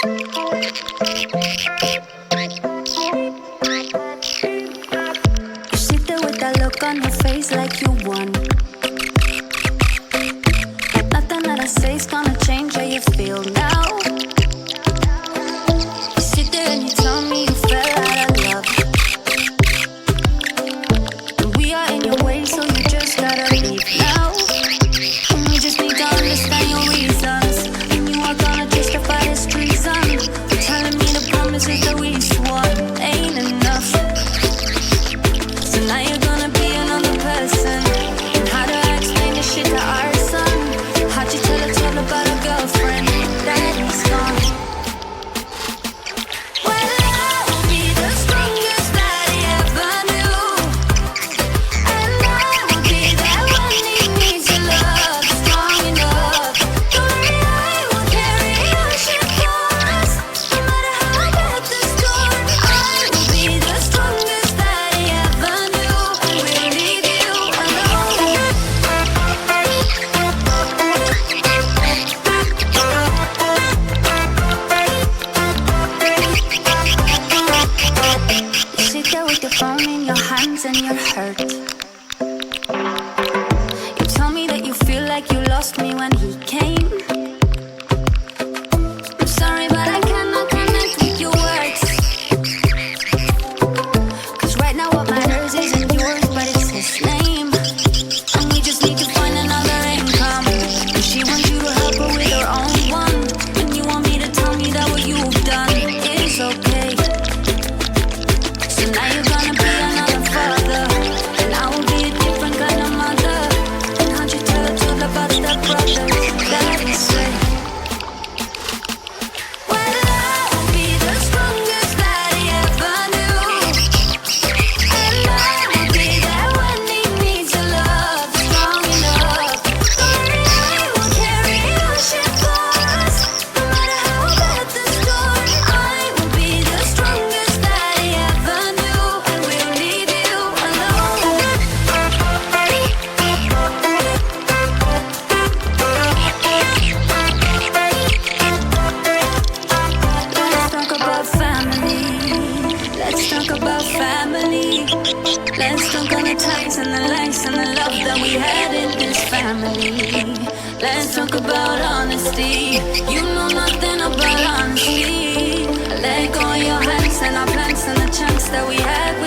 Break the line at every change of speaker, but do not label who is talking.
You sit there with that look on your face like you won. Nothing that I say's gonna change how you feel now. You sit there and you tell me you fell out of love, and we are in your way, so you just gotta leave now. And we just need to understand your reasons, and you are gonna justify this treason. You're telling me the promises that we swore ain't enough, so now you're gonna be another person. And how do I explain this shit to our son? How'd you tell a tale about a girlfriend that is gone? Well, I will be the strongest that he ever knew, and I will be that one he needs to love, strong enough. Don't worry, I will carry your shit for us, no matter how bad the storm. I will be the strongest that he ever knew, and we'll leave you alone. You sit there with your phone in your hands and you're hurt. You tell me that you feel like you lost me when he came. I'm sorry, but I cannot connect with your words, 'cause right now what matters isn't yours, but it's his name. And we just need to find another income, and she wants you to help her with her own one. And you want me to tell me that what you've done is okay. So now you're gonna be another father, and I will be a different kind of mother. And how'd you tell her all about the brothers that he said? Well, I will be the strongest that he ever knew, and I will be that one he needs to love, strong enough. Don't worry, I will carry your shit for us, no matter how bad the storm. I will be the strongest that he ever knew, and we'll leave you alone. Let's talk about family. Let's talk about family. Let's talk on the ties and the lies and the love that we had in this family. Let's talk about honesty. You know nothing about honesty. Let go of your hands and our plans and the chance that we had.